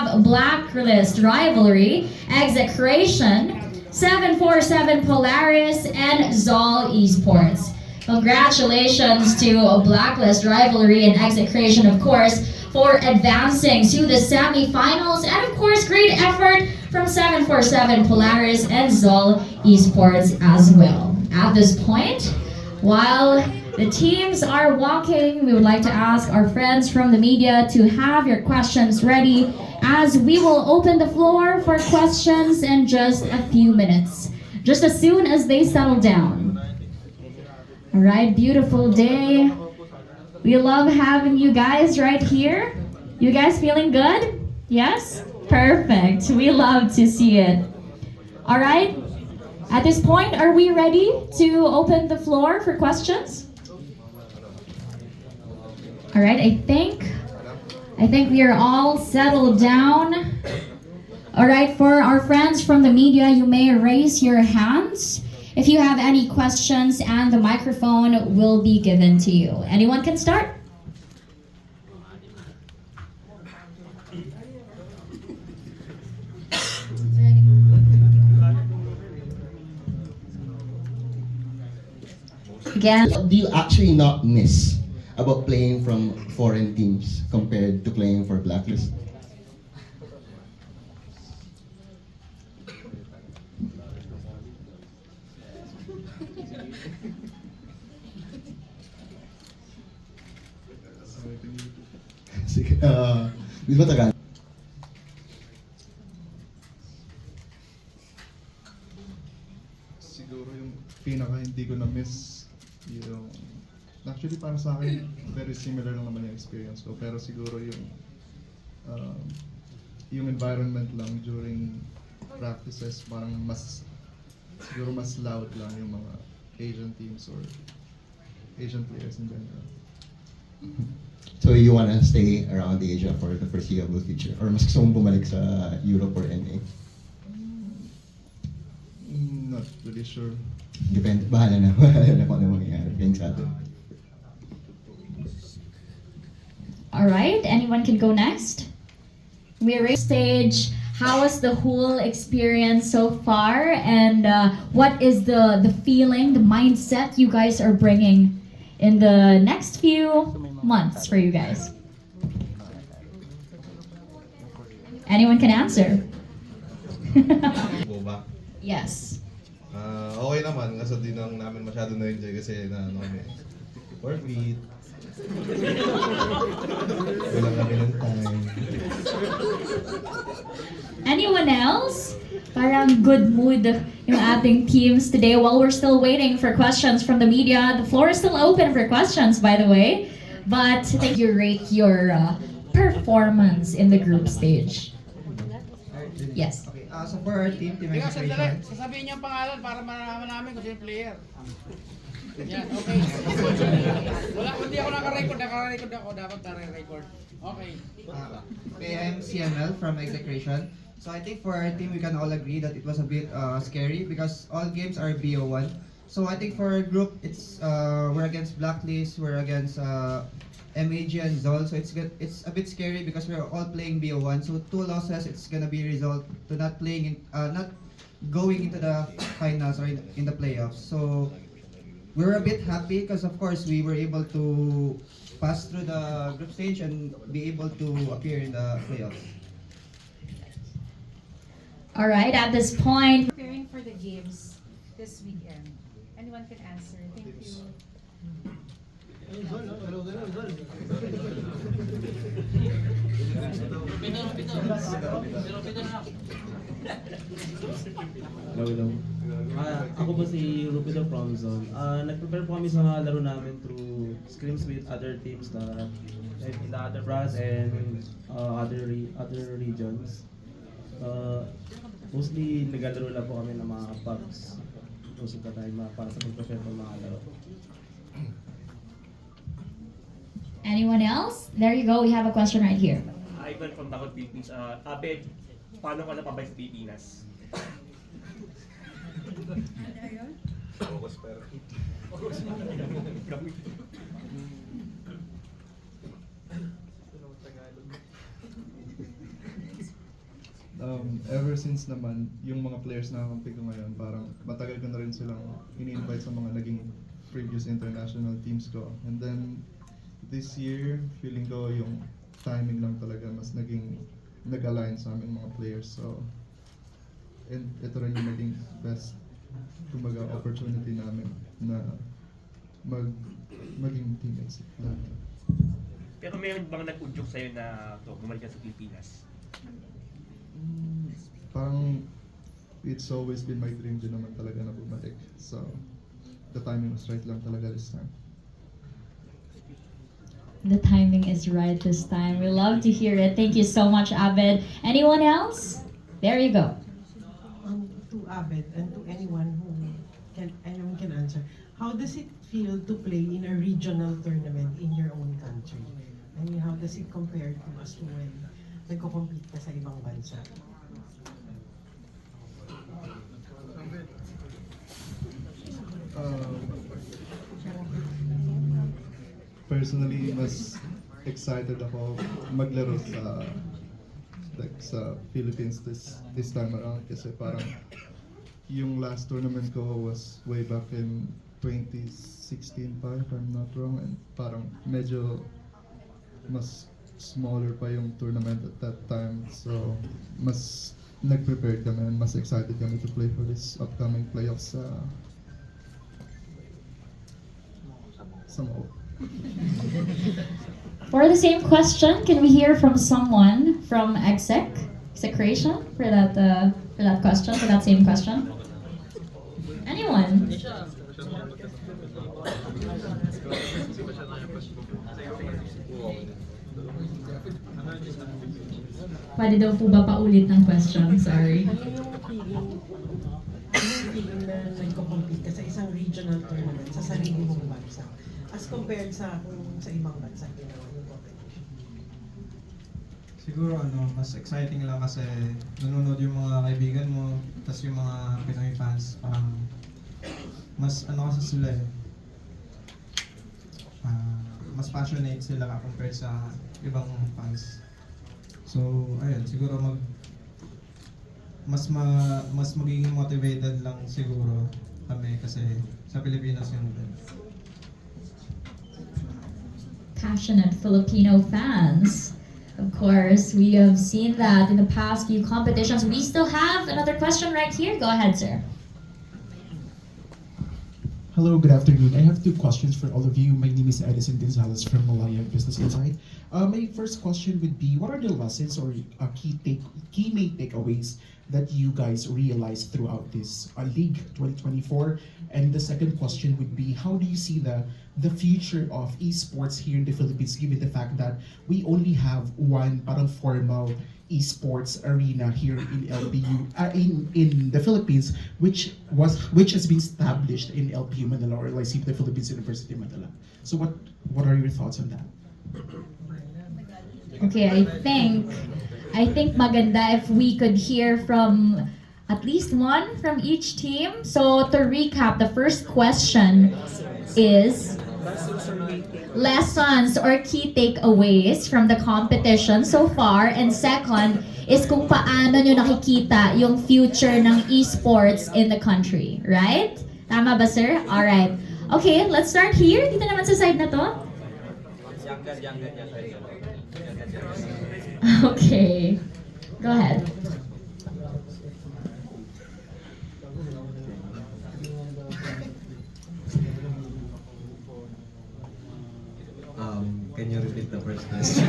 have Blacklist Rivalry, Execration, 747 Polaris, and Zol Esports. Congratulations to Blacklist Rivalry and Execration, of course, for advancing to the semifinals, and of course, great effort from 747 Polaris and Zol Esports as well. At this point, while the teams are walking, we would like to ask our friends from the media to have your questions ready, as we will open the floor for questions in just a few minutes, just as soon as they settle down. All right, beautiful day. We love having you guys right here. You guys feeling good? Yes? Perfect. We love to see it. All right. At this point, are we ready to open the floor for questions? All right, I think we are all settled down. All right, for our friends from the media, you may raise your hands if you have any questions, and the microphone will be given to you. Anyone can start? Again. What do you actually not miss about playing from foreign teams compared to playing for Blacklist? Sige, di ba Tagalog? Siguro yung pinaka hindi ko na-miss yung actually para sa akin very similar lang naman yung experience ko, pero siguro yung environment lang during practices parang siguro mas loud lang yung mga Asian teams or Asian players in general. So you wanna stay around Asia for the foreseeable future? Or mas gusto mong bumalik sa Europe or NA? Not really sure. Depende, bahala na kung ano mangyayari. Thanks, ate. Alright, anyone can go next? We're on stage. How was the whole experience so far? And what is the feeling, the mindset you guys are bringing in the next few months for you guys? Anyone can answer. Boba. Yes. Okay naman, kasi di lang namin masyado na-enjoy kasi na ano kami, forfeit. Wala kami ng time. Anyone else? Parang good mood yung ating teams today while we're still waiting for questions from the media. The floor is still open for questions, by the way. But I think you rate your performance in the group stage. Yes. Okay, so for our team execution. Sasabihin niyo ang pangalan para malaman namin kung sino yung player. Yan, okay. Hindi ako naka-record ako. Dapat naka-record. Okay. Okay, I'm CML from Execration. So I think for our team, we can all agree that it was a bit scary because all games are BO1. So I think for our group, it's we're against Blacklist, we're against MAG and Zol. So it's a bit scary because we're all playing BO1. So 2 losses, it's gonna be result to not going into the finals or in the playoffs. So we're a bit happy because of course we were able to pass through the group stage and be able to appear in the playoffs. All right, at this point, Preparing for the games this weekend. Anyone can answer. Thank you. Hello. Ako po si Rupido from Zone. Nag-prepare po kami sa laro namin through scrims with other teams in the other brands and other regions. Mostly naglalaro lang po kami ng mga pubs most of the time para sa pag-prepare po mga laro. anyone else? There you go, we have a question right here. Ivan from Takot Philippines. Abe, paano ka napabay sa Pilipinas? Focus pero. ever since naman, yung mga players na kakampi ko ngayon, parang matagal ko na rin silang ini-invite sa mga naging previous international teams ko. And then, this year, feeling ko yung timing lang talaga mas nag-align sa aming mga players. So, and ito rin yung naging best, kumbaga, opportunity namin na maging teammates. Pero meron bang nag-udyok sa'yo na bumalik ka sa Pilipinas? Parang it's always been my dream din naman talaga na bumalik. So, the timing was right lang talaga this time. The timing is right this time. We love to hear it. Thank you so much, Abed. Anyone else? There you go. To Abed and to anyone can answer. How does it feel to play in a regional tournament in your own country? I mean, how does it compare to as to when nagko-compete ka sa ibang bansa? Personally, mas excited ako maglaro sa Philippines this time around kasi parang yung last tournament ko was way back in 2016 pa if I'm not wrong, and parang medyo mas smaller pa yung tournament at that time, so mas nag-prepare kami and mas excited kami to play for this upcoming playoffs sa Mao. For the same question, can we hear from someone from Execration for that question, for that same question? Anyone? Pwede daw po ba paulit ng question? Sorry. Ano yung feeling na nagko-compete ka sa isang regional tournament sa sarili mong bansa as compared sa kung sa ibang bansa ginawa yung competition? Siguro mas exciting lang kasi nanonood yung mga kaibigan mo, tas yung mga Pinoy fans, parang mas kasi sila mas passionate sila compared sa ibang fans. So, ayun, siguro mas magiging motivated lang siguro kami kasi sa Pilipinas yun din. Passionate Filipino fans. Of course, we have seen that in the past few competitions. We still have another question right here. Go ahead, sir. Hello, good afternoon. I have two questions for all of you. My name is Edison Gonzalez from Malaya Business Insight. My first question would be, what are the lessons or key main takeaways that you guys realized throughout this League 2024? And the second question would be, how do you see the future of esports here in the Philippines, given the fact that we only have one parang formal esports arena here in LPU, in the Philippines, which has been established in LPU Manila, or LIC, the Philippines University Manila. So what are your thoughts on that? Okay, I think maganda if we could hear from at least one from each team. So to recap, the first question is lessons or key takeaways from the competition so far, and second is kung paano nyo nakikita yung future ng esports in the country, right? Tama ba, sir? Alright. Okay, let's start here. Dito naman sa side na to. Okay. Go ahead. Can you repeat the first question?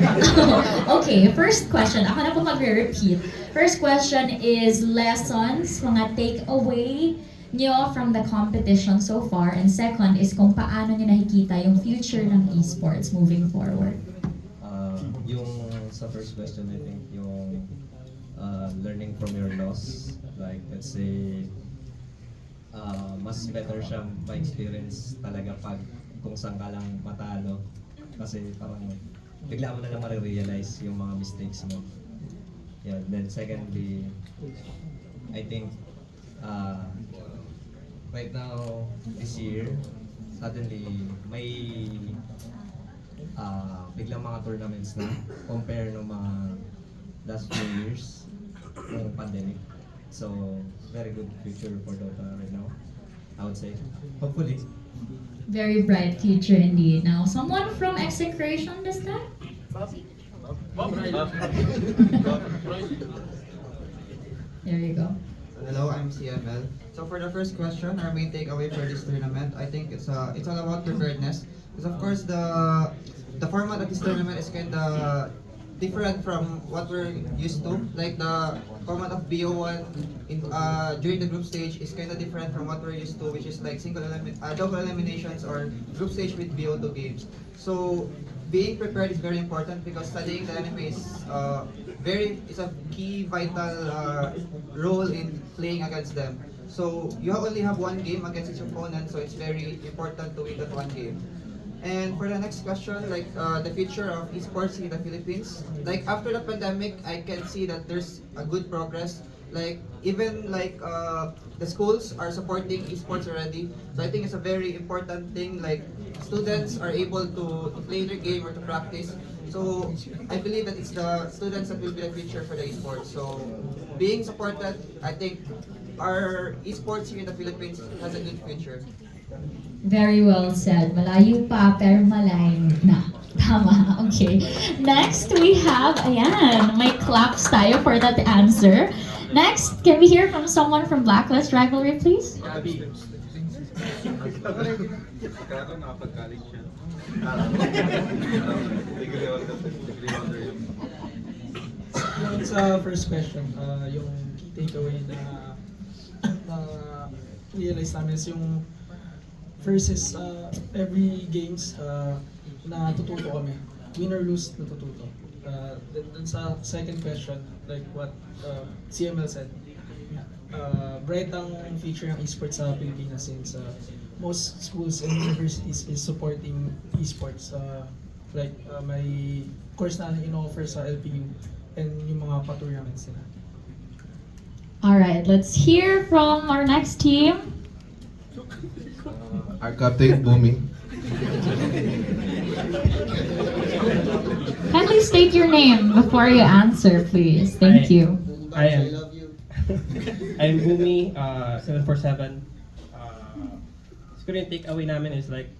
Okay, first question. Ako na po magre-repeat. First question is lessons, mga take-away nyo from the competition so far. And second is kung paano nyo nakikita yung future ng esports moving forward. Yung sa first question, I think yung learning from your loss. Like, let's say, mas better siya ma-experience talaga kung saan ka lang matalo. Kasi parang bigla mo na lang marirealize yung mga mistakes mo. Yeah, then secondly, I think right now, this year, suddenly may biglang mga tournaments na compare ng mga last few years. ng pandemic. So, very good future for Dota right now, I would say. Hopefully. Very bright future indeed. Now, someone from Execration this time? There you go. Hello, I'm CML. So for the first question, our main takeaway for this tournament, I think it's all about preparedness. Because of course the format of this tournament is kind of different from what we're used to. Like the format of BO1 during the group stage is kind of different from what we're used to, which is like double eliminations or group stage with BO2 games. So being prepared is very important because studying the enemy is is a key vital role in playing against them. So you only have one game against each opponent, so it's very important to win that one game. And for the next question, like the future of esports in the Philippines, like after the pandemic, I can see that there's a good progress. Like even like the schools are supporting esports already. So I think it's a very important thing. Like students are able to play their game or to practice. So I believe that it's the students that will be the future for the esports. So being supported, I think our esports here in the Philippines has a good future. Very well said. Malayo pa, pero malayo na. Tama. Okay. Next, we have, ayan, may claps tayo for that answer. Next, can we hear from someone from Blacklist Rivalry, please? Sa first question, yung key takeaway na realize namin is yung first is every games natututo kami. Win or lose, natututo. Then sa second question, like what CML said, bright ang future ng esports sa Pilipinas since most schools and universities is supporting esports. Like may course na in-offer sa LPU and yung mga pa-tournaments nila. Alright, let's hear from our next team. Our captain, Bumi. Kindly state your name before you answer, please. Thank you. I'm Bumi, 747. Siguro yung takeaway namin is like,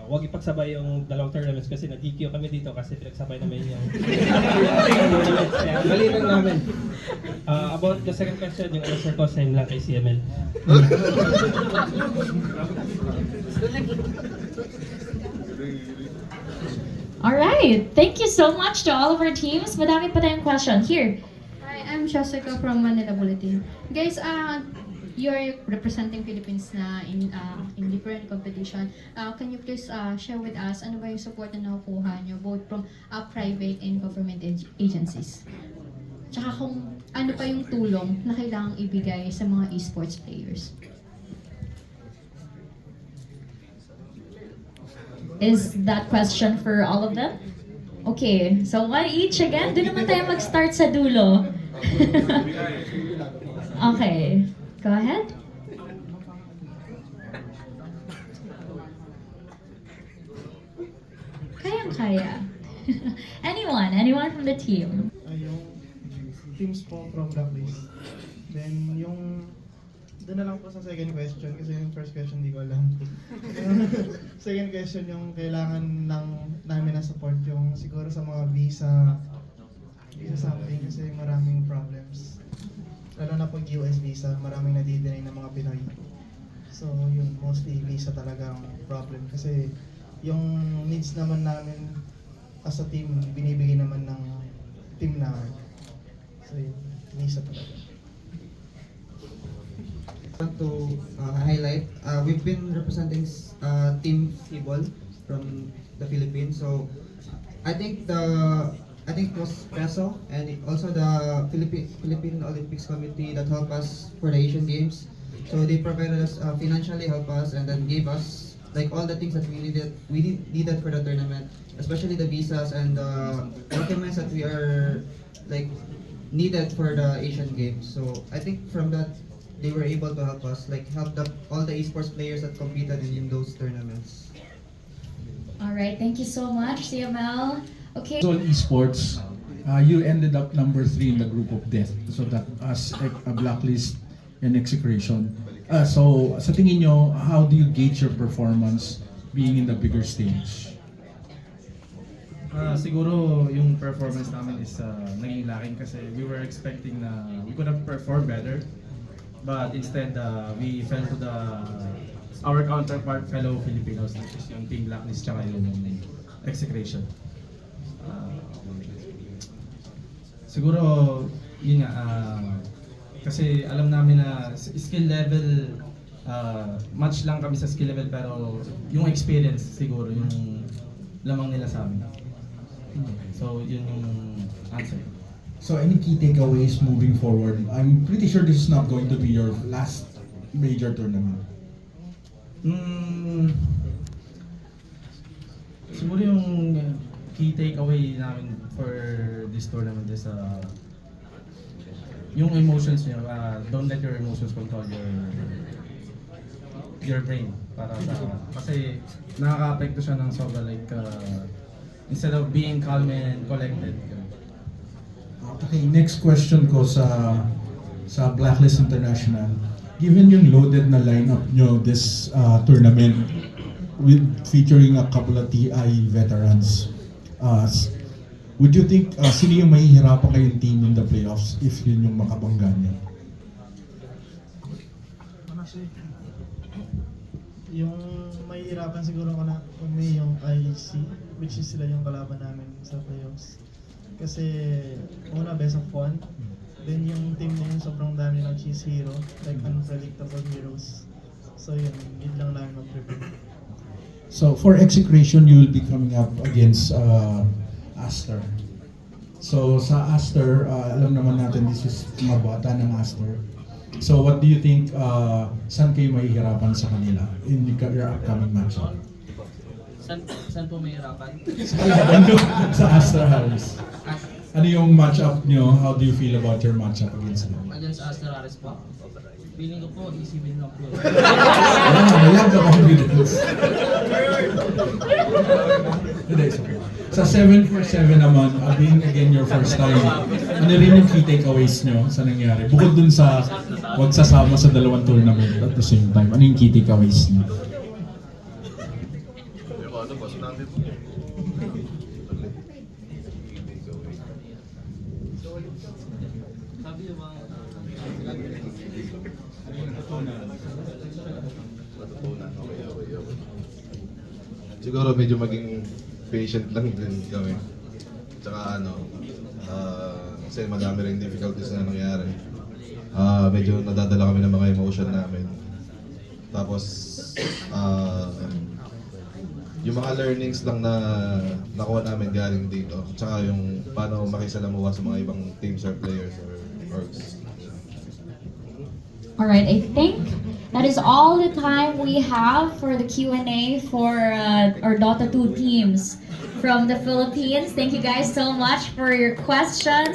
wag ipagsabay yung dalawang tournaments kasi na-DQ kami dito kasi pinagsabay namin yung tournaments. Kaya mali lang namin. About the second question, yung answer ko, same lang kay CML. Alright, thank you so much to all of our teams. Madami pa tayong question. Here. Hi, I'm Jessica from Manila Bulletin. Guys, you're representing Philippines na in different competition. Can you please share with us ano ba yung support na nakukuha nyo both from private and government agencies? Tsaka kung ano pa yung tulong na kailangang ibigay sa mga esports players? Is that question for all of them? Okay, so one each again. Doon naman tayo mag-start sa dulo. Okay, go ahead. Kayang-kaya. Anyone from the team? Yung teams po from Blacklist. Then yung doon na lang po sa second question kasi yung first question hindi ko alam. Second question yung kailangan namin na support yung siguro sa mga visa something kasi maraming problems. Lalo na pag US visa, maraming nadi-deny ng mga Pinoy. So yun, mostly visa talaga ang problem kasi yung needs naman namin as a team, binibigay naman ng team namin. So yun, visa talaga. Want to highlight, we've been representing Team Sibol from the Philippines. So I think it was PESO and also the Philippine Olympics Committee that helped us for the Asian Games. So they provided us financially, help us, and then gave us like all the things that we needed for the tournament, especially the visas and the documents that we are like needed for the Asian Games. So I think from that they were able to help us, like help all the esports players that competed in those tournaments. Alright, thank you so much, CML. Okay. On esports, You ended up number 3 in the group of death. So that as a blacklist and execration. So sa tingin nyo, how do you gauge your performance being in the bigger stage? Siguro yung performance namin is naging lacking kasi we were expecting na we could have performed better. But instead, we fell to our counterpart fellow Filipinos, which is yung Team Blacklist tsaka yung Execration. Siguro, yun nga, kasi alam namin na skill level, match lang kami sa skill level pero yung experience siguro yung lamang nila sa amin. So, yun yung answer. So any key takeaways moving forward? I'm pretty sure this is not going to be your last major tournament. Siguro yung key takeaway namin for this tournament is yung emotions niyo. Don't let your emotions control your brain. Kasi nakaka-apekto siya ng sobra like instead of being calm and collected. Okay, next question ko sa Blacklist International. Given yung loaded na lineup nyo this tournament with featuring a couple of TI veterans, would you think sino yung mahihirapan kayong team in the playoffs if yun yung makabangga nyo? Yung mahihirapan siguro kami yung IC, which is sila yung kalaban namin sa playoffs. Kasi una, best of 1. Then yung team na yun, sobrang dami ng cheese hero, like unpredictable heroes. So yun, need lang namin mag-prepare. So for Execration, you will be coming up against Aster. So sa Aster, alam naman natin this is mga bata ng Aster. So what do you think, saan kayo mahihirapan sa kanila in your upcoming matchup? Saan po mahihirapan? Sa Aster Harris. Ano yung matchup nyo? How do you feel about your matchup against them? Against Aster Harris po. Feeling ko po, easy win lang po. I love the confidence. Sa 7-4-7 naman, being again your first time, ano rin yung key takeaways nyo sa nangyari? Bukod dun sa wag sasama sa dalawang tournament at the same time, ano yung key takeaways nyo? Siguro medyo maging patient lang din kami. Tsaka kasi madami rin difficulties na nangyari. Medyo nadadala kami ng mga emotion namin. Tapos, yung mga learnings lang na nakuha namin galing dito. Tsaka yung paano makisalamuha sa mga ibang teams or players or orgs. Alright, I think that is all the time we have for the Q&A for our Dota 2 teams from the Philippines. Thank you guys so much for your questions.